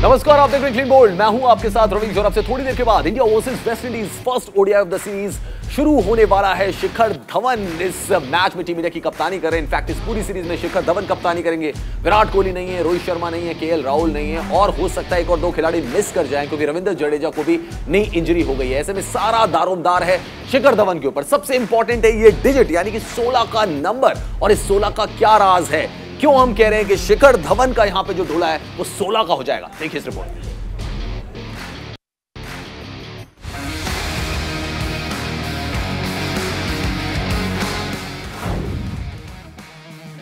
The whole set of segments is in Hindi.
नमस्कार, आप देख रहे हैं क्लीन बोल्ड। मैं हूं आपके साथ रवि और अब से थोड़ी देर के बाद India versus West Indies first ODI of the series शुरू होने वाला है। शिखर धवन इस मैच में टीम इंडिया की कप्तानी कर रहे हैं। इनफैक्ट इस पूरी सीरीज में शिखर धवन कप्तानी करेंगे। विराट कोहली नहीं है, रोहित शर्मा नहीं है, केएल राहुल नहीं है और हो सकता है एक और दो खिलाड़ी मिस कर जाएं क्योंकि रविंद्र जडेजा को भी नई इंजरी हो गई है। ऐसे में सारा दारोमदार है शिखर धवन के ऊपर। सबसे इंपॉर्टेंट है ये डिजिट यानी कि 16 का नंबर, और इस 16 का क्या राज है, क्यों हम कह रहे हैं कि शिखर धवन का यहां पे जो ढोला है वो 16 का हो जाएगा। देखिए इस रिपोर्ट।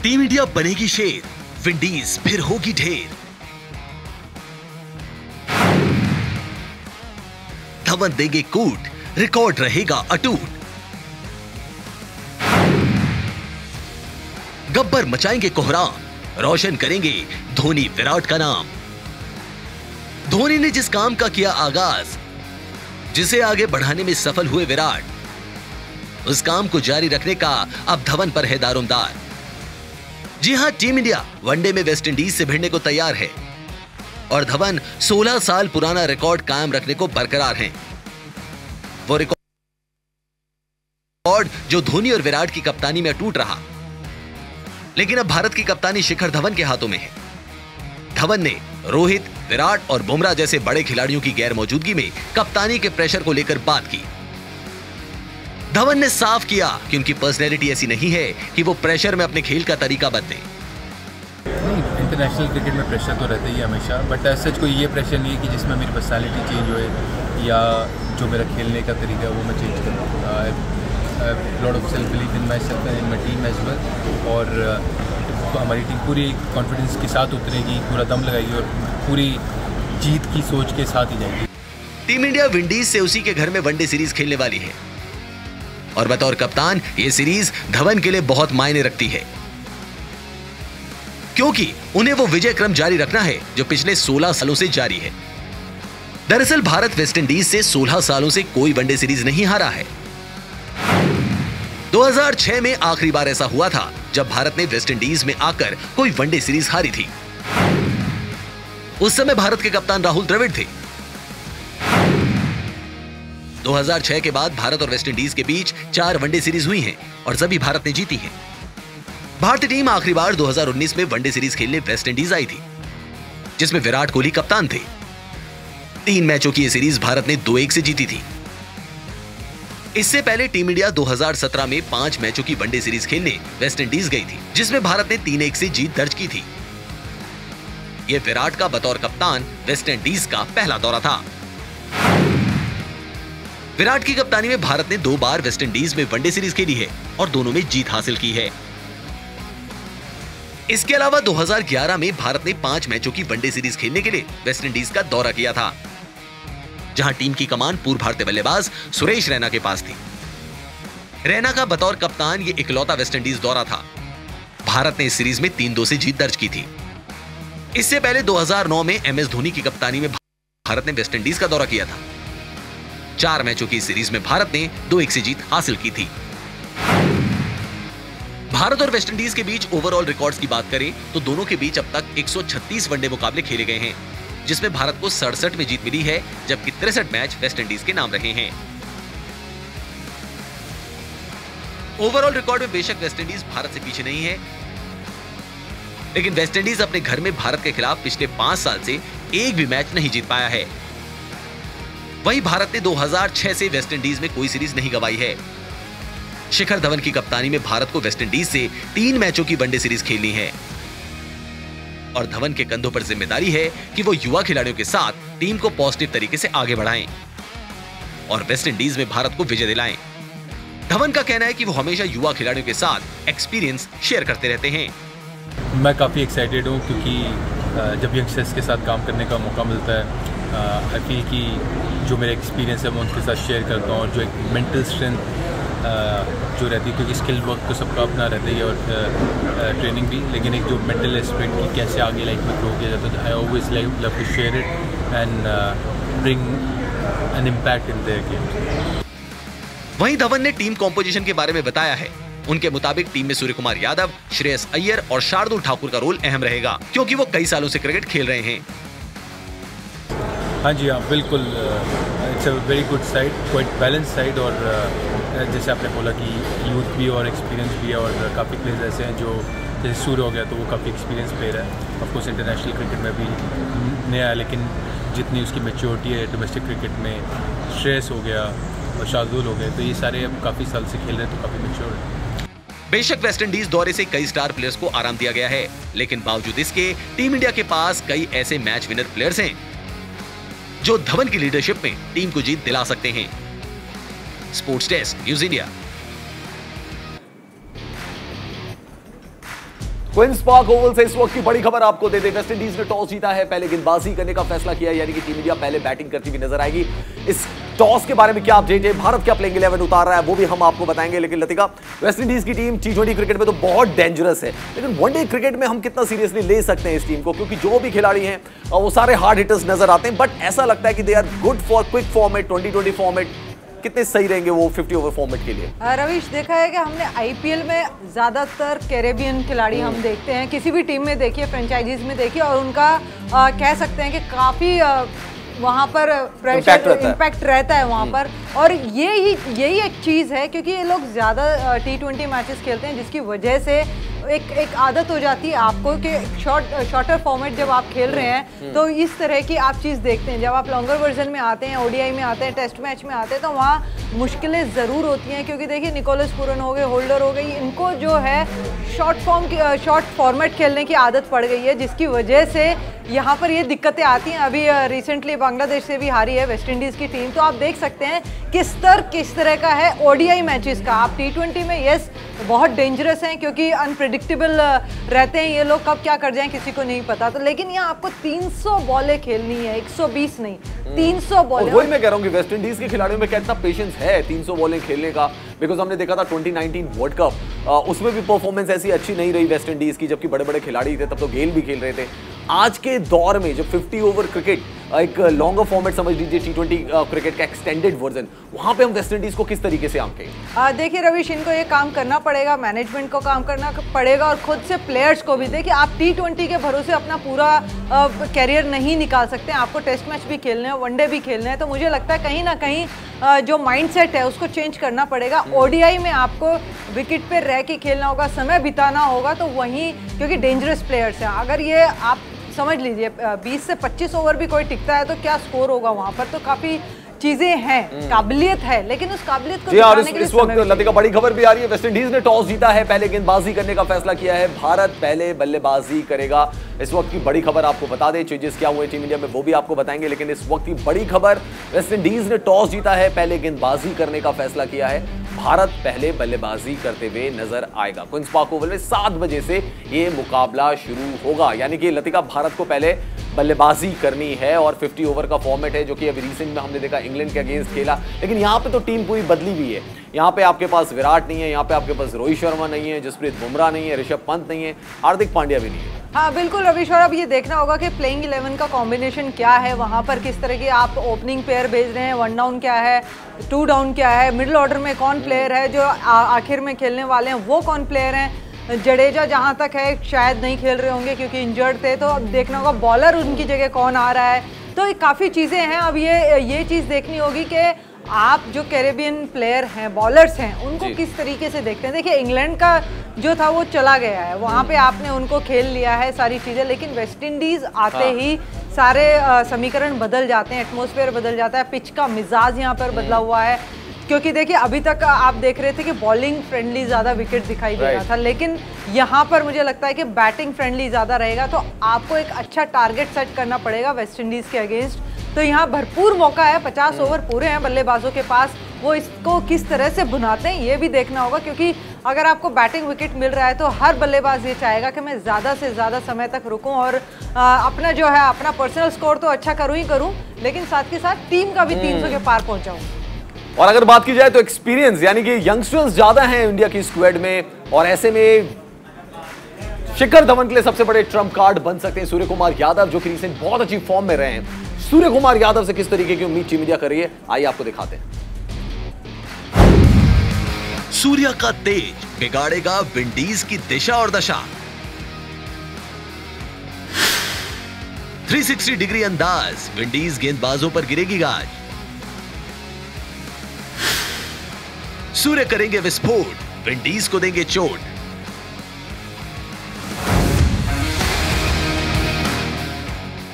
टीम इंडिया बनेगी शेर, विंडीज फिर होगी ढेर। धवन देंगे कूट, रिकॉर्ड रहेगा अटूट। गब्बर मचाएंगे कोहराम, रोशन करेंगे धोनी विराट का नाम। धोनी ने जिस काम का किया आगाज, जिसे आगे बढ़ाने में सफल हुए विराट, उस काम को जारी रखने का अब धवन पर है दारोमदार। जी हां, टीम इंडिया वनडे में वेस्ट इंडीज से भिड़ने को तैयार है और धवन 16 साल पुराना रिकॉर्ड कायम रखने को बरकरार हैं। वो रिकॉर्ड जो धोनी और विराट की कप्तानी में टूट रहा, लेकिन अब भारत की कप्तानी शिखर धवन के हाथों में है। धवन ने रोहित, विराट और बुमराह जैसे बड़े खिलाड़ियों की गैर मौजूदगी में कप्तानी के प्रेशर को लेकर बात की। धवन ने साफ किया कि उनकी पर्सनैलिटी ऐसी नहीं है कि वो प्रेशर में अपने खेल का तरीका बदले। इंटरनेशनल क्रिकेट में प्रेशर तो रहता ही है हमेशा, बट सच कोई ये प्रेशर नहीं है कि जिसमें मेरी पर्सनैलिटी चेंज होए या जो मेरा खेलने का तरीका है वो मैं चेंज करूँ। Lot of self believe in myself in my team as well, और तो हमारी टीम पूरी कॉन्फिडेंस के साथ उतरेगी, पूरा दम लगाएगी और पूरी जीत की सोच के साथ ही जाएगी। टीम इंडिया विंडीज से उसी के घर में वनडे सीरीज खेलने वाली है और बतौर कप्तान ये सीरीज धवन के लिए बहुत मायने रखती है, क्योंकि उन्हें वो विजय क्रम जारी रखना है जो पिछले 16 सालों से जारी है। दरअसल भारत वेस्ट इंडीज से 16 सालों से कोई वनडे सीरीज नहीं हारा है। 2006 में आखिरी बार ऐसा हुआ था जब भारत ने वेस्ट इंडीज में आकर कोई वनडे सीरीज हारी थी। उस समय भारत के कप्तान राहुल द्रविड़ थे। 2006 के बाद भारत और वेस्ट इंडीज के बीच 4 वनडे सीरीज हुई हैं और सभी भारत ने जीती हैं। भारतीय टीम आखिरी बार 2019 में वनडे सीरीज खेलने वेस्ट इंडीज आई थी, जिसमें विराट कोहली कप्तान थे। 3 मैचों की यह सीरीज भारत ने 2-1 से जीती थी। इससे पहले टीम इंडिया 2017 में 5 मैचों की वनडे सीरीज खेलने वेस्ट इंडीज गई थी, जिसमें भारत ने 3-1 से जीत दर्ज की थी। यह विराट का बतौर कप्तान वेस्ट इंडीज का पहला दौरा था। विराट की कप्तानी में भारत ने 2 बार वेस्ट इंडीज में वनडे सीरीज खेली है और दोनों में जीत हासिल की है। इसके अलावा 2011 में भारत ने 5 मैचों की वनडे सीरीज खेलने के लिए वेस्ट इंडीज का दौरा किया था, जहां टीम की कमान पूर्व भारतीय बल्लेबाज सुरेश रैना के पास थी। रैना का बतौर कप्तान ये इकलौता वेस्ट इंडीज दौरा था। भारत ने इस सीरीज में 3-2 से जीत दर्ज की थी। इससे पहले 2009 में एमएस धोनी की कप्तानी में भारत ने वेस्ट इंडीज का दौरा किया था। 4 मैचों की सीरीज में भारत ने 2-1 से जीत हासिल की थी। भारत और वेस्ट इंडीज के बीच ओवरऑल रिकॉर्ड्स की बात करें तो दोनों के बीच अब तक 136 वनडे मुकाबले खेले गए हैं, जिसमें भारत को 67 में जीत मिली है, जबकि 63 मैच वेस्ट इंडीज के नाम रहे हैं। ओवरऑल रिकॉर्ड में बेशक वेस्ट इंडीज भारत से पीछे नहीं है, लेकिन वेस्ट इंडीज अपने घर में भारत के खिलाफ पिछले 5 साल से एक भी मैच नहीं जीत पाया है। वहीं भारत ने 2006 से वेस्ट इंडीज में कोई सीरीज नहीं गंवाई है। शिखर धवन की कप्तानी में भारत को वेस्ट इंडीज से 3 मैचों की वनडे सीरीज खेलनी है और धवन के कंधों पर जिम्मेदारी है कि वो युवा खिलाड़ियों के साथ टीम को पॉजिटिव तरीके से आगे बढ़ाएं और वेस्ट इंडीज में भारत को विजय दिलाएं। धवन का कहना है कि वो हमेशा युवा खिलाड़ियों के साथ एक्सपीरियंस शेयर करते रहते हैं। मैं काफ़ी एक्साइटेड हूँ क्योंकि जब यंगस्टर्स के साथ काम करने का मौका मिलता है, आई फील कि जो मेरा एक्सपीरियंस है मैं उनके साथ शेयर करता हूँ और जो एक मेंटल स्ट्रेंथ जो रहती है, क्योंकि स्किल वर्क तो सबका अपना रहता ही है और ट्रेनिंग भी, लेकिन एक जो मेंटल एस्पेक्ट की कैसे आगे लाइफ में ग्रो किया जाता है, I always love to share it and bring an impact in their game. वहीं धवन ने टीम कॉम्पोजिशन के बारे में बताया है। उनके मुताबिक टीम में सूर्य कुमार यादव, श्रेयस अय्यर और शार्दुल ठाकुर का रोल अहम रहेगा, क्योंकि वो कई सालों से क्रिकेट खेल रहे हैं। हाँ जी, हाँ बिल्कुल, it's a very good side, quite balance side, और जैसे आपने बोला कि यूथ भी और एक्सपीरियंस भी है, और काफ़ी प्लेयर्स ऐसे हैं जो जैसे सूर्य हो गया तो वो काफ़ी एक्सपीरियंस प्लेयर है, ऑफकोर्स इंटरनेशनल क्रिकेट में भी नया है, लेकिन जितनी उसकी मैच्योरिटी है डोमेस्टिक क्रिकेट में, श्रेयस हो गया और शार्दुल हो गए, तो ये सारे अब काफ़ी साल से खेल रहे हैं तो काफ़ी मैच्योर है। बेशक वेस्टइंडीज दौरे से कई स्टार प्लेयर्स को आराम दिया गया है, लेकिन बावजूद इसके टीम इंडिया के पास कई ऐसे मैच विनर प्लेयर्स हैं जो धवन की लीडरशिप में टीम को जीत दिला सकते हैं। Sports desk, news India. Queens Park Oval से इस वक्त की बड़ी खबर आपको दे दे। वेस्टइंडीज ने टॉस जीता है, पहले गेंदबाजी करने का फैसला किया, यानी कि टीम इंडिया पहले बैटिंग करती हुई नजर आएगी। इस टॉस के बारे में क्या अपडेट है, भारत क्या प्लेइंग 11 उतार रहा है, वो भी हम आपको बताएंगे। लेकिन लतिका, वेस्टइंडीज की टीम T20 क्रिकेट में तो बहुत डेंजरस है, लेकिन वनडे क्रिकेट में हम कितना सीरियसली ले सकते हैं इस टीम को, क्योंकि जो भी खिलाड़ी हैं वो सारे हार्ड हिटर्स नजर आते हैं, बट ऐसा लगता है कि they are good for quick format, 2020 format. कितने सही रहेंगे वो 50 ओवर फॉर्मेट के लिए? रविश, देखा है कि हमने आईपीएल में ज्यादातर कैरेबियन खिलाड़ी हम देखते हैं, किसी भी टीम में देखिए, फ्रेंचाइजीज में देखिए, और उनका कह सकते हैं कि काफी वहाँ पर प्रेशर इम्पैक्ट रहता है वहाँ पर, और यही एक चीज़ है, क्योंकि ये लोग ज़्यादा T20 मैचेस खेलते हैं, जिसकी वजह से एक आदत हो जाती है आपको कि शॉर्टर फॉर्मेट जब आप खेल रहे हैं तो इस तरह की आप चीज़ देखते हैं। जब आप लॉन्गर वर्जन में आते हैं, ओडीआई में आते हैं, टेस्ट मैच में आते हैं, तो वहाँ मुश्किलें ज़रूर होती हैं, क्योंकि देखिए निकोलस पूरन हो गए, होल्डर हो गई, इनको जो है शॉर्ट फॉर्मेट खेलने की आदत पड़ गई है, जिसकी वजह से यहाँ पर ये दिक्कतें आती हैं। अभी रिसेंटली बांग्लादेश से भी हारी है वेस्टइंडीज़ की टीम, तो आप देख सकते हैं किस तरह का है ओडीआई मैचेस का। आप T20 में यस बहुत डेंजरस हैं, क्योंकि अनप्रिडिक्टेबल रहते हैं ये लोग, कब क्या कर जाएं किसी को नहीं पता, तो लेकिन यहाँ आपको 300 बॉलें खेलनी है, 120 नहीं, 300 बॉलें। वही मैं कह रहा हूँ कि वेस्टइंडीज के खिलाड़ियों में कितना पेशेंस है 300 बॉलें खेलने का, बिकॉज हमने देखा था 2019 वर्ल्ड कप, उसमें भी परफॉर्मेंस ऐसी अच्छी नहीं रही वेस्टइंडीज की, जबकि बड़े बड़े खिलाड़ी थे, तब तो गेल भी खेल रहे थे। आज के दौर में जब 50 ओवर क्रिकेट एक लॉन्गर फॉर्मेट समझ लीजिए, T20 क्रिकेट का एक्सटेंडेड वर्जन, वहां पे हम वेस्टइंडीज को किस तरीके से आंकेंगे? देखिए रविश, इनको ये काम करना पड़ेगा, मैनेजमेंट को काम करना पड़ेगा, और खुद से प्लेयर्स को भी। देखिए आप T20 के भरोसे अपना पूरा कैरियर नहीं निकाल सकते, आपको टेस्ट मैच भी खेलने हैं, वनडे भी खेलने हैं, तो मुझे लगता है कहीं ना कहीं जो माइंडसेट है उसको चेंज करना पड़ेगा। ओडीआई में आपको विकेट पे रह के खेलना होगा, समय बिताना होगा, तो वहीं क्योंकि डेंजरस प्लेयर्स हैं, अगर ये आप समझ लीजिए 20 से 25 ओवर भी कोई टिकता है तो क्या स्कोर होगा वहां पर, तो काफी चीजें हैं, काबिलियत है, लेकिन उस काबिलियत को दिखाने के लिए इस वक्त लतिका बड़ी खबर भी आ रही है। वेस्टइंडीज ने टॉस जीता है, पहले गेंदबाजी करने का फैसला किया है, भारत पहले बल्लेबाजी करेगा। इस वक्त की बड़ी खबर आपको बता दें, चेंजेस क्या हुए टीम इंडिया में वो भी आपको बताएंगे, लेकिन इस वक्त की बड़ी खबर, वेस्टइंडीज ने टॉस जीता है, पहले गेंदबाजी करने का फैसला किया है, भारत पहले बल्लेबाजी करते हुए नजर आएगा। क्वींस पार्क ओवल में 7 बजे से ये मुकाबला शुरू होगा, यानी कि लतिका भारत को पहले बल्लेबाजी करनी है, और 50 ओवर का फॉर्मेट है, जो कि अभी रिसेंट में हमने देखा इंग्लैंड के अगेंस्ट खेला, लेकिन यहाँ पे तो टीम पूरी बदली हुई है। यहाँ पे आपके पास विराट नहीं है, यहाँ पे आपके पास रोहित शर्मा नहीं है, जसप्रीत बुमराह नहीं है, ऋषभ पंत नहीं है, हार्दिक पांड्या भी नहीं है। हाँ बिल्कुल रविश, और अब ये देखना होगा कि प्लेइंग 11 का कॉम्बिनेशन क्या है, वहाँ पर किस तरह की आप ओपनिंग पेयर भेज रहे हैं, 1 डाउन क्या है, 2 डाउन क्या है, मिडिल ऑर्डर में कौन प्लेयर है जो आखिर में खेलने वाले हैं, वो कौन प्लेयर हैं। जडेजा जहां तक है शायद नहीं खेल रहे होंगे क्योंकि इंजर्ड थे, तो अब देखना होगा बॉलर उनकी जगह कौन आ रहा है, तो काफ़ी चीज़ें हैं। अब ये चीज़ देखनी होगी कि आप जो कैरेबियन प्लेयर हैं, बॉलर्स हैं, उनको किस तरीके से देखते हैं। देखिए इंग्लैंड का जो था वो चला गया है, वहाँ पे आपने उनको खेल लिया है सारी चीज़ें, लेकिन वेस्टइंडीज़ आते ही सारे समीकरण बदल जाते हैं, एटमॉस्फेयर बदल जाता है, पिच का मिजाज यहाँ पर बदला हुआ है, क्योंकि देखिए अभी तक आप देख रहे थे कि बॉलिंग फ्रेंडली ज़्यादा विकेट दिखाई दे रहा था, लेकिन यहाँ पर मुझे लगता है कि बैटिंग फ्रेंडली ज़्यादा रहेगा, तो आपको एक अच्छा टारगेट सेट करना पड़ेगा वेस्टइंडीज़ के अगेंस्ट। तो यहाँ भरपूर मौका है, 50 ओवर पूरे हैं बल्लेबाजों के पास, वो इसको किस तरह से भुनाते हैं ये भी देखना होगा, क्योंकि अगर आपको बैटिंग विकेट मिल रहा है तो हर बल्लेबाज ये चाहेगा कि मैं ज़्यादा से ज़्यादा समय तक रुकूं और अपना जो है अपना पर्सनल स्कोर तो अच्छा करूँ ही करूँ, लेकिन साथ के साथ टीम का भी 300 के पार पहुँचाऊँ। और अगर बात की जाए तो एक्सपीरियंस, यानी कि यंगस्टर्स ज्यादा हैं इंडिया की स्क्वाड में, और ऐसे में शिखर धवन के लिए सबसे बड़े ट्रम्प कार्ड बन सकते हैं सूर्य कुमार यादव, जो कि रिसेंट बहुत अच्छी फॉर्म में रहे हैं। सूर्य कुमार यादव से किस तरीके की उम्मीद टीम इंडिया कर रही है, आइए आपको दिखाते हैं। सूर्य का तेज बिगाड़ेगा विंडीज की दिशा और दशा। 360 डिग्री अंदाज, विंडीज गेंदबाजों पर गिरेगी गाज। सूर्य करेंगे विस्फोट, विंडीज को देंगे चोट।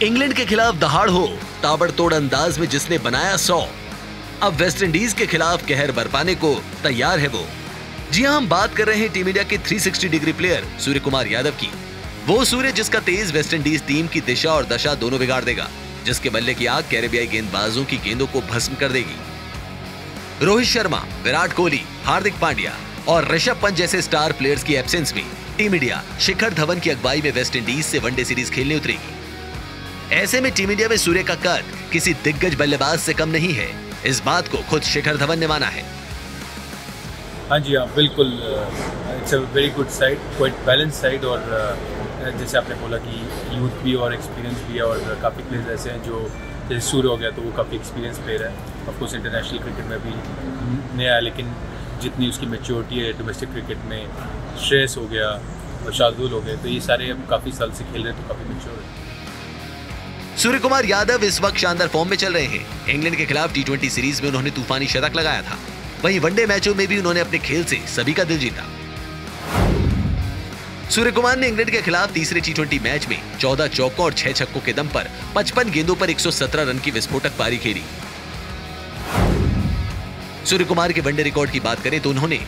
इंग्लैंड के खिलाफ दहाड़ हो, ताबड़तोड़ अंदाज में जिसने बनाया 100, अब वेस्ट इंडीज के खिलाफ कहर बरपाने को तैयार है वो। जी हां, हम बात कर रहे हैं टीम इंडिया के 360 डिग्री प्लेयर सूर्य कुमार यादव की। वो सूर्य जिसका तेज वेस्ट इंडीज टीम की दिशा और दशा दोनों बिगाड़ देगा, जिसके बल्ले की आग कैरेबियाई गेंदबाजों की गेंदों को भस्म कर देगी। रोहित शर्मा, विराट कोहली, हार्दिक पांड्या और ऋषभ पंत जैसे स्टार प्लेयर्स की एब्सेंस में टीम इंडिया शिखर धवन की अगुवाई में वेस्ट इंडीज से वनडे सीरीज खेलने उतरेगी। ऐसे में टीम इंडिया में सूर्य का कद किसी दिग्गज बल्लेबाज से कम नहीं है, इस बात को खुद शिखर धवन ने माना है। हाँ जी, हाँ बिल्कुल, it's a very good side, quite balance side. और जैसे आपने बोला कि यूथ भी और एक्सपीरियंस भी है, और काफ़ी प्लेयर्स ऐसे हैं जो, जैसे सूर्य हो गया तो वो काफ़ी एक्सपीरियंस प्लेयर है। ऑफकोर्स इंटरनेशनल क्रिकेट में भी नया है, लेकिन जितनी उसकी मैच्योरिटी है डोमेस्टिक क्रिकेट में, श्रेयस हो गया और शार्दुल हो गए, तो ये सारे अब काफ़ी साल से खेल रहे हैं, तो काफ़ी मैच्योर है। सूर्य कुमार यादव इस वक्त शानदार फॉर्म में चल रहे हैं। इंग्लैंड के खिलाफ टी20 सीरीज में उन्होंने तूफानी शतक लगाया था, वहीं वनडे मैचों में भी उन्होंने अपने खेल से सभी का दिल जीता। सूर्य कुमार ने इंग्लैंड के खिलाफ तीसरे टी20 मैच में 14 चौकों और 6 छक्कों के दम पर 55 गेंदों पर 117 रन की विस्फोटक पारी खेली। सूर्य कुमार के वनडे रिकॉर्ड की बात करें तो उन्होंने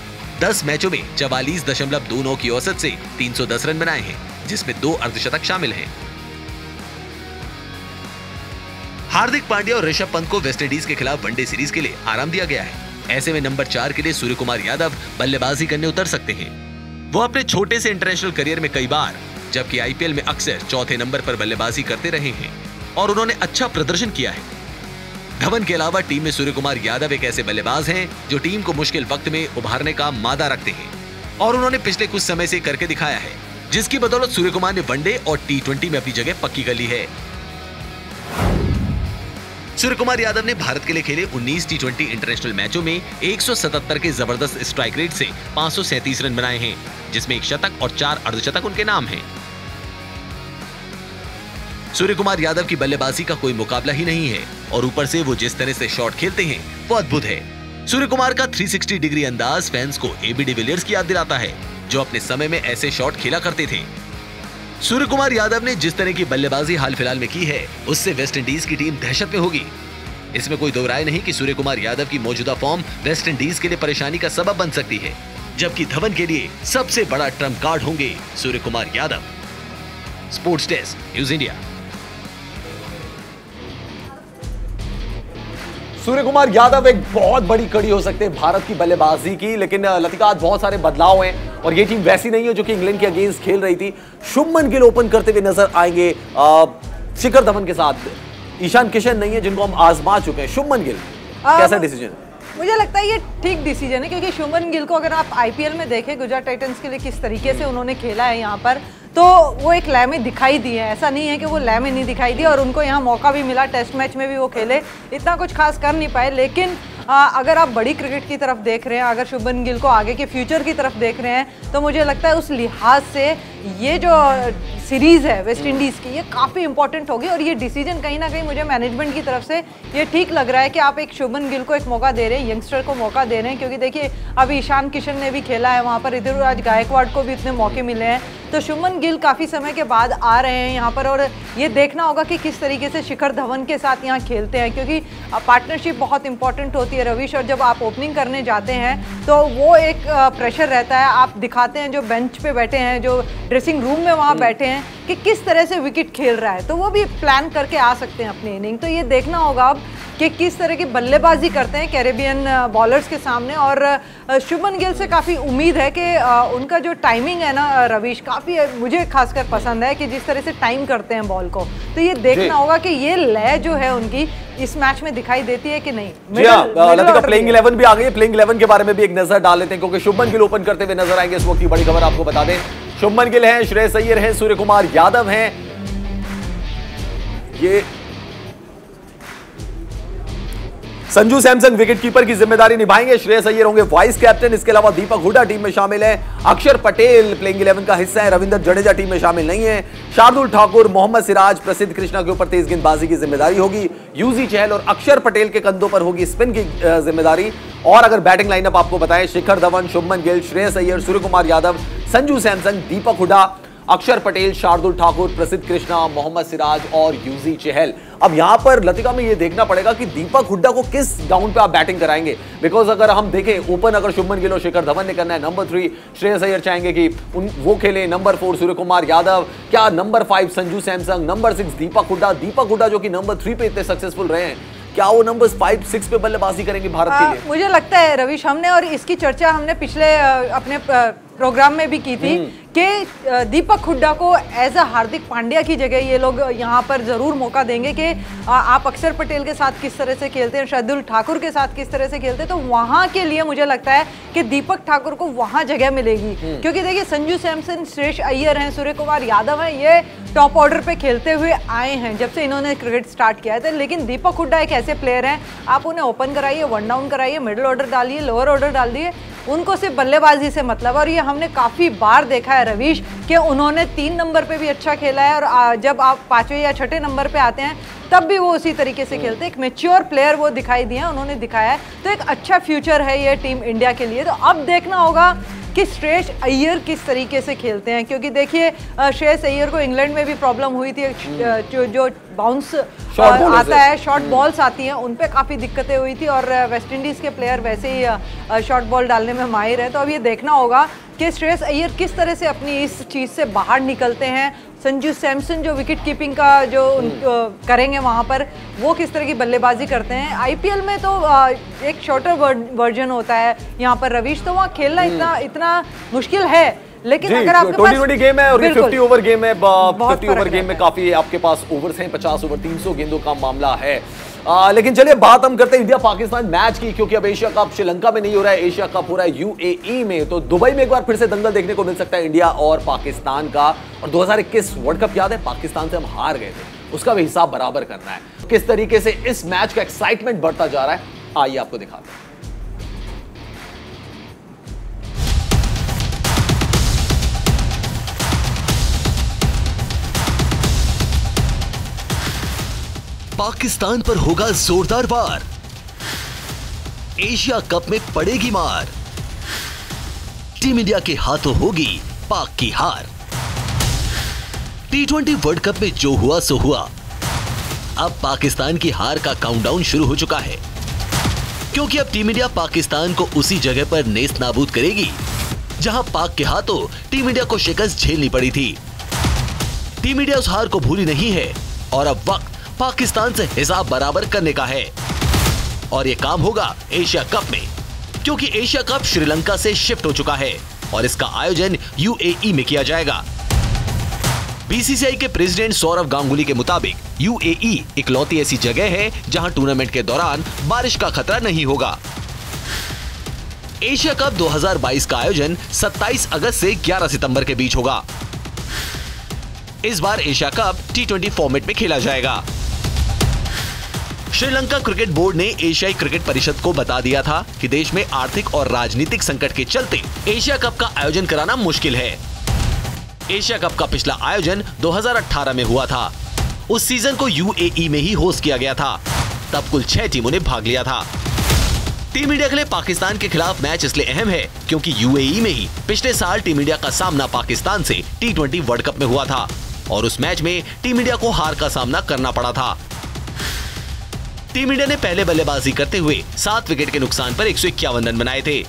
10 मैचों में 44.29 की औसत से 310 रन बनाए हैं, जिसमें 2 अर्धशतक शामिल हैं। हार्दिक पांड्या और ऋषभ पंत को वेस्टइंडीज के खिलाफ वनडे सीरीज के लिए आराम दिया गया है। ऐसे में नंबर 4 के लिए सूर्य कुमार यादव बल्लेबाजी करने उतर सकते हैं। वो अपने छोटे से इंटरनेशनल करियर में कई बार, जबकि आईपीएल में अक्सर चौथे नंबर पर बल्लेबाजी करते रहे हैं और उन्होंने अच्छा प्रदर्शन किया है। धवन के अलावा टीम में सूर्य कुमार यादव एक ऐसे बल्लेबाज हैं जो टीम को मुश्किल वक्त में उभारने का मादा रखते हैं, और उन्होंने पिछले कुछ समय से करके दिखाया है, जिसकी बदौलत सूर्य कुमार ने वनडे और टी20 में अपनी जगह पक्की कर ली है। सूर्य कुमार यादव ने भारत के लिए खेले 19 टी20 इंटरनेशनल मैचों में 177 के जबरदस्त स्ट्राइक रेट से 537 रन बनाए हैं, जिसमें 1 शतक और 4 अर्धशतक उनके नाम हैं। सूर्य कुमार यादव की बल्लेबाजी का कोई मुकाबला ही नहीं है, और ऊपर से वो जिस तरह से शॉट खेलते हैं वो अद्भुत है। सूर्य कुमार का 360 डिग्री अंदाज फैंस को एबी डिविलियर्स की याद दिलाता है, जो अपने समय में ऐसे शॉट खेला करते थे। सूर्य कुमार यादव ने जिस तरह की बल्लेबाजी हाल फिलहाल में की है, उससे वेस्ट इंडीज की टीम दहशत में होगी। इसमें कोई दो राय नहीं कि सूर्य कुमार यादव की मौजूदा फॉर्म वेस्ट इंडीज के लिए परेशानी का सबब बन सकती है, जबकि धवन के लिए सबसे बड़ा ट्रम्प कार्ड होंगे Surya Kumar Yadav. Sports desk, news India. Surya Kumar Yadav एक बहुत बड़ी कड़ी हो सकते हैं भारत की बल्लेबाजी की, लेकिन लतिका आज बहुत सारे बदलाव हैं और ये टीम वैसी नहीं है जो कि इंग्लैंड के अगेंस्ट खेल रही थी। शुभमन गिल ओपन करते हुए नजर आएंगे शिखर धवन के साथ। ईशान किशन नहीं है जिनको हम आजमा चुके हैं। शुभमन गिल, कैसा डिसीजन? मुझे लगता है ये ठीक डिसीजन है, क्योंकि शुभमन गिल को अगर आप आईपीएल में देखें गुजरात टाइटंस के लिए किस तरीके से उन्होंने खेला है यहाँ पर, तो वो एक लय में दिखाई दी है। ऐसा नहीं है कि वो लय में नहीं दिखाई दी, और उनको यहाँ मौका भी मिला, टेस्ट मैच में भी वो खेले, इतना कुछ खास कर नहीं पाए। लेकिन अगर आप बड़ी क्रिकेट की तरफ देख रहे हैं, अगर शुभमन गिल को आगे के फ्यूचर की तरफ देख रहे हैं, तो मुझे लगता है उस लिहाज से ये जो सीरीज़ है वेस्ट इंडीज़ की, ये काफ़ी इंपॉर्टेंट होगी। और ये डिसीजन कहीं ना कहीं मुझे मैनेजमेंट की तरफ से ये ठीक लग रहा है कि आप एक शुभमन गिल को एक मौका दे रहे हैं, यंगस्टर को मौका दे रहे हैं, क्योंकि देखिए अभी ईशान किशन ने भी खेला है वहाँ पर, ऋतुराज गायकवाड़ को भी इतने मौके मिले हैं, तो शुभमन गिल काफ़ी समय के बाद आ रहे हैं यहाँ पर। और ये देखना होगा कि किस तरीके से शिखर धवन के साथ यहाँ खेलते हैं, क्योंकि पार्टनरशिप बहुत इंपॉर्टेंट होती है रविश। और जब आप ओपनिंग करने जाते हैं तो वो एक प्रेशर रहता है, आप दिखाते हैं जो बेंच पे बैठे हैं, जो ड्रेसिंग रूम में वहाँ बैठे हैं, कि किस तरह से विकेट खेल रहा है, तो वो भी प्लान करके आ सकते हैं अपनी इनिंग। तो ये देखना होगा अब कि किस तरह की बल्लेबाजी करते हैं कैरेबियन बॉलर्स के सामने। और शुभमन गिल से काफ़ी उम्मीद है कि उनका जो टाइमिंग है ना रविश, काफ़ी मुझे खासकर पसंद है कि जिस तरह से टाइम करते हैं बॉल को। तो ये देखना होगा कि ये लय जो है उनकी इस मैच में दिखाई देती है कि नहीं। लतिका प्लेइंग 11 भी आ गई है, प्लेइंग 11 के बारे में भी एक नजर डाल लेते हैं, क्योंकि शुभमन गिल ओपन करते हुए नजर आएंगे। इस वक्त की बड़ी खबर आपको बता दें, शुभमन गिल हैं, श्रेयस अय्यर हैं, सूर्य कुमार यादव हैं। ये संजू सैमसन विकेटकीपर की जिम्मेदारी निभाएंगे, श्रेयस अय्यर होंगे वाइस कैप्टन। इसके अलावा दीपक हुडा टीम में शामिल है, अक्षर पटेल प्लेइंग 11 का हिस्सा है, रविंद्र जडेजा टीम में शामिल नहीं है। शार्दुल ठाकुर, मोहम्मद सिराज, प्रसिद्ध कृष्णा के ऊपर तेज गेंदबाजी की जिम्मेदारी होगी। यूजी चहल और अक्षर पटेल के कंधों पर होगी स्पिन की जिम्मेदारी। और अगर बैटिंग लाइनअप आपको बताएं, शिखर धवन, शुभमन गिल, श्रेयस अय्यर, सूर्य कुमार यादव, संजू सैमसन, दीपक हुडा, अक्षर पटेल, शार्दुल ठाकुर, प्रसिद्ध कृष्णा, मोहम्मद सिराज और यूजी चहल। अब यहां पर लतिका में यह देखना पड़ेगा कि दीपक हुड्डा को किस डाउन पे आप बैटिंग कराएंगे, बिकॉज अगर हम देखें ओपन अगर शुभमन गिल और शिखर धवन ने करना है, नंबर 3 श्रेयस अय्यर चाहेंगे कि वो खेले, नंबर 4 सूर्य कुमार यादव, क्या नंबर 5 संजू सैमसन, नंबर 6 दीपक हुड्डा जो कि नंबर 3 पे इतने सक्सेसफुल रहे हैं, क्या वो नंबर 5-6 पे बल्लेबाजी करेंगे भारत के लिए? मुझे लगता है रविश, हमने और इसकी चर्चा हमने पिछले अपने प्रोग्राम में भी की थी कि दीपक हुड्डा को एज अ हार्दिक पांड्या की जगह ये लोग यहाँ पर जरूर मौका देंगे कि आप अक्षर पटेल के साथ किस तरह से खेलते हैं, शार्दुल ठाकुर के साथ किस तरह से खेलते हैं, तो वहाँ के लिए मुझे लगता है कि दीपक ठाकुर को वहाँ जगह मिलेगी। क्योंकि देखिए संजू सैमसन, श्रेयस अय्यर हैं, सूर्य कुमार यादव हैं, ये टॉप ऑर्डर पे खेलते हुए आए हैं जब से इन्होंने क्रिकेट स्टार्ट किया है। लेकिन दीपक हुड्डा एक ऐसे प्लेयर हैं, आप उन्हें ओपन कराइए, वन डाउन कराइए, मिडिल ऑर्डर डालिए, लोअर ऑर्डर डाल दिए, उनको सिर्फ बल्लेबाजी से मतलब। और ये हमने काफ़ी बार देखा है रवीश कि उन्होंने 3 नंबर पे भी अच्छा खेला है, और जब आप 5वें या 6ठे नंबर पे आते हैं तब भी वो उसी तरीके से खेलते हैं। एक मैच्योर प्लेयर वो दिखाई दिए हैं, उन्होंने दिखाया है, तो एक अच्छा फ्यूचर है ये टीम इंडिया के लिए। तो अब देखना होगा कि श्रेयस अय्यर किस तरीके से खेलते हैं, क्योंकि देखिए श्रेयस अय्यर को इंग्लैंड में भी प्रॉब्लम हुई थी, जो बाउंस आता है, शॉर्ट बॉल्स आती हैं, उन पे काफ़ी दिक्कतें हुई थी, और वेस्ट इंडीज़ के प्लेयर वैसे ही शॉर्ट बॉल डालने में माहिर हैं। तो अब ये देखना होगा कि श्रेयस अय्यर किस तरह से अपनी इस चीज़ से बाहर निकलते हैं। संजू सैमसन जो विकेट कीपिंग का जो करेंगे वहाँ पर, वो किस तरह की बल्लेबाजी करते हैं। आईपीएल में तो एक शॉर्टर वर्जन होता है यहाँ पर रवीश, तो वहाँ खेलना इतना मुश्किल है। लेकिन अगर आपके पास 20-20 गेम है और ये 50 ओवर गेम है, 50 ओवर गेम में काफी आपके पास ओवर्स हैं, 50 ओवर 300 गेंदों का मामला है। लेकिन चलिए बात हम करते हैं इंडिया पाकिस्तान मैच की, क्योंकि अब एशिया कप श्रीलंका में नहीं हो रहा है, एशिया कप हो रहा है यूएई में। तो दुबई में एक बार फिर से दंगल देखने को मिल सकता है इंडिया और पाकिस्तान का। और 2021 वर्ल्ड कप याद है, पाकिस्तान से हम हार गए थे, उसका भी हिसाब बराबर करना है। किस तरीके से इस मैच का एक्साइटमेंट बढ़ता जा रहा है, आइए आपको दिखाते हैं। पाकिस्तान पर होगा जोरदार वार, एशिया कप में पड़ेगी मार, टीम इंडिया के हाथों होगी पाक की हार। T20 वर्ल्ड कप में जो हुआ सो हुआ, अब पाकिस्तान की हार का काउंटडाउन शुरू हो चुका है, क्योंकि अब टीम इंडिया पाकिस्तान को उसी जगह पर नेस्त नाबूद करेगी जहां पाक के हाथों टीम इंडिया को शिकस्त झेलनी पड़ी थी। टीम इंडिया उस हार को भूली नहीं है और अब वक्त पाकिस्तान से हिसाब बराबर करने का है, और यह काम होगा एशिया कप में, क्योंकि एशिया कप श्रीलंका से शिफ्ट हो चुका है और इसका आयोजन यूएई में किया जाएगा। बीसीसीआई के प्रेसिडेंट सौरव गांगुली के मुताबिक यूएई इकलौती ऐसी जगह है जहां टूर्नामेंट के दौरान बारिश का खतरा नहीं होगा। एशिया कप 2022 का आयोजन 27 अगस्त से 11 सितंबर के बीच होगा। इस बार एशिया कप T20 फॉर्मेट में खेला जाएगा। श्रीलंका क्रिकेट बोर्ड ने एशियाई क्रिकेट परिषद को बता दिया था कि देश में आर्थिक और राजनीतिक संकट के चलते एशिया कप का आयोजन कराना मुश्किल है। एशिया कप का पिछला आयोजन 2018 में हुआ था। उस सीजन को यूएई में ही होस्ट किया गया था। तब कुल 6 टीमों ने भाग लिया था। टीम इंडिया के लिए पाकिस्तान के खिलाफ मैच इसलिए अहम है क्योंकि यूएई में ही पिछले साल टीम इंडिया का सामना पाकिस्तान से T20 वर्ल्ड कप में हुआ था और उस मैच में टीम इंडिया को हार का सामना करना पड़ा था। टीम इंडिया ने पहले बल्लेबाजी करते हुए 7 विकेट के नुकसान पर 151 रन बनाए थे।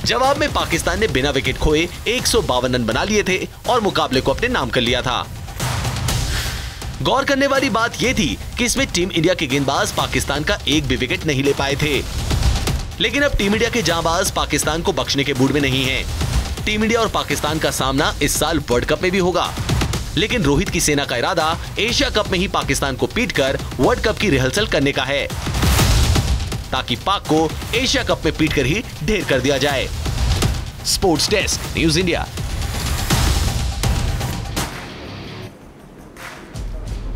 जवाब में पाकिस्तान ने बिना विकेट खोए 152 रन बना लिए थे और मुकाबले को अपने नाम कर लिया था। गौर करने वाली बात यह थी कि इसमें टीम इंडिया के गेंदबाज पाकिस्तान का एक भी विकेट नहीं ले पाए थे। लेकिन अब टीम इंडिया के जांबाज पाकिस्तान को बख्शने के मूड में नहीं है। टीम इंडिया और पाकिस्तान का सामना इस साल वर्ल्ड कप में भी होगा, लेकिन रोहित की सेना का इरादा एशिया कप में ही पाकिस्तान को पीटकर वर्ल्ड कप की रिहर्सल करने का है, ताकि पाक को एशिया कप में पीटकर ही ढेर कर दिया जाए। Sports desk, news India.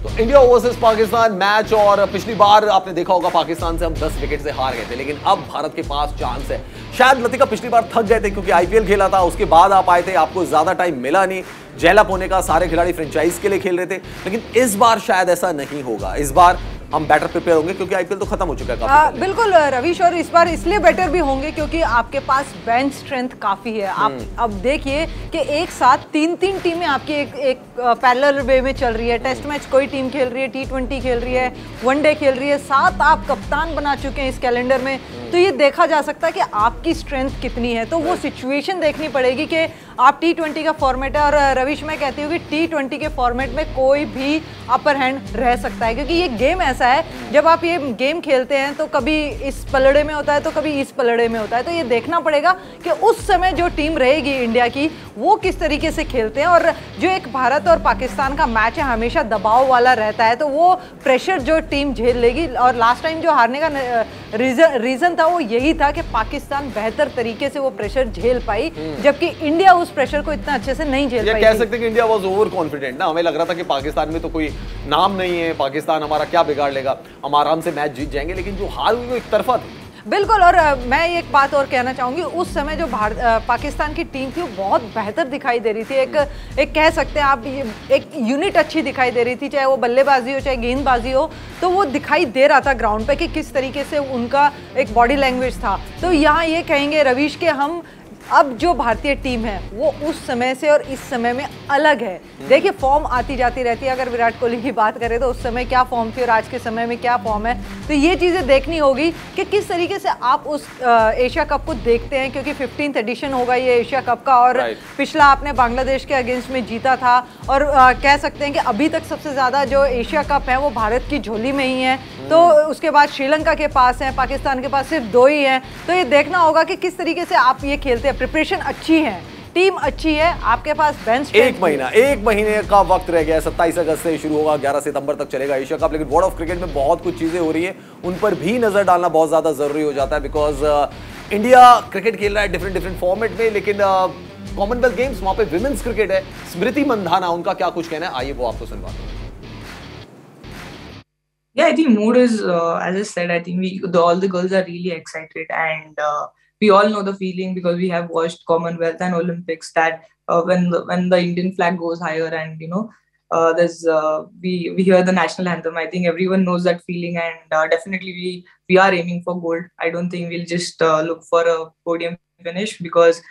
तो इंडिया वर्सेस पाकिस्तान मैच, और पिछली बार आपने देखा होगा पाकिस्तान से हम 10 विकेट से हार गए थे, लेकिन अब भारत के पास चांस है। शायद लतिका पिछली बार थक गए थे क्योंकि आईपीएल खेला था, उसके बाद आप आए थे, आपको ज्यादा टाइम मिला नहीं, जैलअप होने का, सारे खिलाड़ी फ्रेंचाइज के लिए खेल रहे थे, लेकिन इस बार शायद ऐसा नहीं होगा। इस बार हम बेटर प्रिपेयर होंगे क्योंकि आईपीएल तो खत्म हो चुका है काफी। बिल्कुल रवीश, और इस बार इसलिए बेटर भी होंगे क्योंकि आपके पास बेंच स्ट्रेंथ काफी है। आप अब देखिए कि एक साथ तीन टीमें आपकी एक पैरेलल वे में चल रही है। टेस्ट मैच कोई टीम खेल रही है, T20 खेल रही है, वनडे खेल रही है, 7 आप कप्तान बना चुके हैं इस कैलेंडर में। तो ये देखा जा सकता है कि आपकी स्ट्रेंथ कितनी है। तो वो सिचुएशन देखनी पड़ेगी कि आप T20 का फॉर्मेट है, और रवीश मैं कहती हूँ कि T20 के फॉर्मेट में कोई भी अपर हैंड रह सकता है, क्योंकि ये गेम ऐसा है, जब आप ये गेम खेलते हैं तो कभी इस पलड़े में होता है तो कभी इस पलड़े में होता है। तो ये देखना पड़ेगा कि उस समय जो टीम रहेगी इंडिया की वो किस तरीके से खेलते हैं। और जो एक भारत और पाकिस्तान का मैच है हमेशा दबाव वाला रहता है, तो वो प्रेशर जो टीम झेल लेगी। और लास्ट टाइम जो हारने का रीजन था वो यही था कि पाकिस्तान बेहतर तरीके से वो प्रेशर झेल पाई, जबकि इंडिया उस प्रेशर को इतना अच्छे से नहीं झेल पाई। कह सकते हैं कि इंडिया वाज ओवर कॉन्फिडेंट ना, हमें लग रहा था कि पाकिस्तान में तो कोई नाम नहीं है, पाकिस्तान हमारा क्या बिगाड़ लेगा, हम आराम से मैच जीत जाएंगे, लेकिन जो हार हुई वो एक तरफा थी। बिल्कुल, और मैं एक बात और कहना चाहूंगी, उस समय जो पाकिस्तान की टीम थी वो बहुत बेहतर दिखाई दे रही थी। एक कह सकते हैं आप, एक यूनिट अच्छी दिखाई दे रही थी, चाहे वो बल्लेबाजी हो चाहे गेंदबाजी हो, तो वो दिखाई दे रहा था ग्राउंड पे कि किस तरीके से उनका एक बॉडी लैंग्वेज था। तो यहाँ ये कहेंगे रवीश के हम अब जो भारतीय टीम है वो उस समय से और इस समय में अलग है। देखिए फॉर्म आती जाती रहती है, अगर विराट कोहली की बात करें तो उस समय क्या फॉर्म थी और आज के समय में क्या फॉर्म है, तो ये चीज़ें देखनी होगी कि किस तरीके से आप उस एशिया कप को देखते हैं, क्योंकि 15th एडिशन होगा ये एशिया कप का, और पिछला आपने बांग्लादेश के अगेंस्ट में जीता था, और कह सकते हैं कि अभी तक सबसे ज़्यादा जो एशिया कप है वो भारत की झोली में ही है। तो उसके बाद श्रीलंका के पास है, पाकिस्तान के पास सिर्फ 2 ही हैं। तो ये देखना होगा कि किस तरीके से आप ये खेलते हैं। प्रिपरेशन अच्छी है, टीम अच्छी है, आपके पास बेंच एक महीने का वक्त रह गया है। 27 अगस्त से शुरू होगा, 11 सितंबर तक चलेगा एशिया कप, लेकिन वर्ल्ड ऑफ क्रिकेट में बहुत कुछ चीजें हो रही है, उन पर भी नजर डालना बहुत ज्यादा जरूरी हो जाता है, बिकॉज इंडिया क्रिकेट खेल रहा है डिफरेंट फॉर्मेट में, लेकिन कॉमनवेल्थ गेम्स वहां पे विमेंस क्रिकेट है। स्मृति मंधाना, उनका क्या कुछ कहना है, आइए वो आपको सुनवाते हैं। Yeah, I think mood is, as I said, I think all the girls are really excited, and we all know the feeling because we have watched Commonwealth and Olympics that when the Indian flag goes higher and there's we hear the national anthem. I think everyone knows that feeling, and definitely we are aiming for gold. I don't think we'll just look for a podium finish, because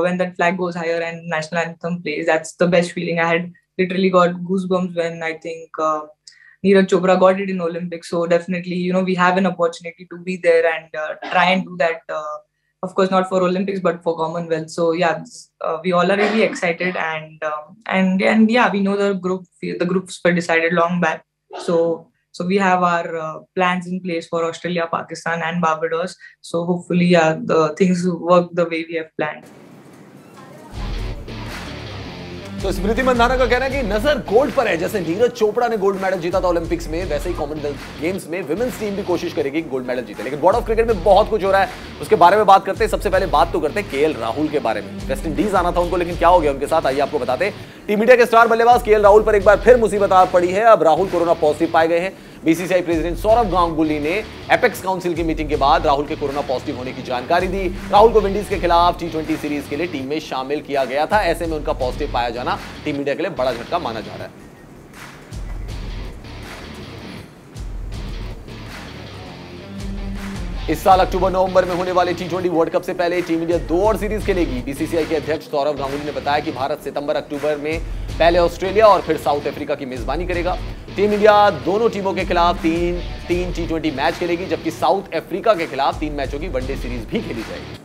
when that flag goes higher and national anthem plays, that's the best feeling. I had literally got goosebumps when I think Neeraj Chopra got it in Olympics. So definitely, we have an opportunity to be there and try and do that. Of course, not for Olympics, but for Commonwealth. So yeah, we all are really excited, and yeah, we know the groups were decided long back. So we have our plans in place for Australia, Pakistan, and Barbados. So hopefully, yeah, the things work the way we have planned. तो स्मृति मंधाना का कहना है कि नजर गोल्ड पर है। जैसे नीरज चोपड़ा ने गोल्ड मेडल जीता था ओलंपिक्स में, वैसे ही कॉमनवेल्थ गेम्स में विमेंस टीम भी कोशिश करेगी गोल्ड मेडल जीते। लेकिन वर्ल्ड ऑफ क्रिकेट में बहुत कुछ हो रहा है, उसके बारे में बात करते हैं। सबसे पहले बात तो करते हैं केएल राहुल के बारे में। वेस्ट इंडीज आना था उनको, लेकिन क्या हो गया उनके साथ, आइए आपको बताते हैं। टीम इंडिया के स्टार बल्लेबाज केएल राहुल पर एक बार फिर मुसीबत आ पड़ी है। अब राहुल कोरोना पॉजिटिव पाए गए हैं। बीसीसीआई प्रेसिडेंट सौरव गांगुली ने एपेक्स काउंसिल की मीटिंग के बाद राहुल के कोरोना पॉजिटिव होने की जानकारी दी। राहुल को विंडीज के खिलाफ T20 सीरीज के लिए टीम में शामिल किया गया था। ऐसे में उनका पॉजिटिव पाया जाना टीम इंडिया के लिए बड़ा झटका माना जा रहा है। इस साल अक्टूबर-नवंबर में होने वाले T20 वर्ल्ड कप से पहले टीम इंडिया 2 और सीरीज खेलेगी। बीसीसीआई के अध्यक्ष सौरव गांगुली ने बताया कि भारत सितंबर-अक्टूबर में पहले ऑस्ट्रेलिया और फिर साउथ अफ्रीका की मेजबानी करेगा। टीम इंडिया दोनों टीमों के खिलाफ तीन T20 मैच खेलेगी, जबकि साउथ अफ्रीका के खिलाफ 3 मैचों की वनडे सीरीज भी खेली जाएगी।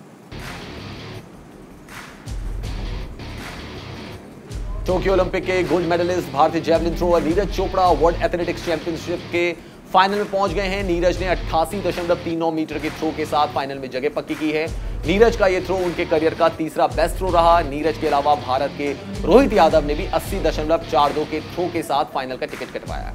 टोक्यो ओलंपिक के गोल्ड मेडलिस्ट भारतीय javelin thrower Neeraj Chopra world athletics championship के फाइनल में पहुंच गए हैं। नीरज ने 88.39 मीटर के थ्रो के साथ फाइनल में जगह पक्की की है। नीरज का यह थ्रो उनके करियर का तीसरा बेस्ट थ्रो रहा। नीरज के अलावा भारत के रोहित यादव ने भी 80.42 के थ्रो के साथ फाइनल का टिकट कटवाया।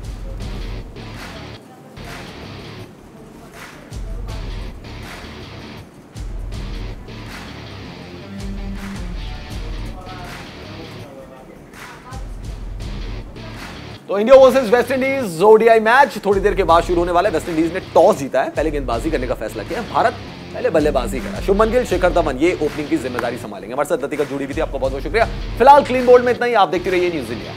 तो India versus West Indies ODI match थोड़ी देर के बाद शुरू होने वाला है। वेस्ट इंडीज ने टॉस जीता है, पहले गेंदबाजी करने का फैसला किया। भारत पहले बल्लेबाजी करा। शुभमन गिल, शिखर धवन ये ओपनिंग की जिम्मेदारी संभालेंगे। हमारे साथ लतिका जुड़ी हुई थी, आपका बहुत बहुत शुक्रिया। फिलहाल क्लीन बोल्ड में इतना ही। आप देखते रहिए न्यूज़ इंडिया।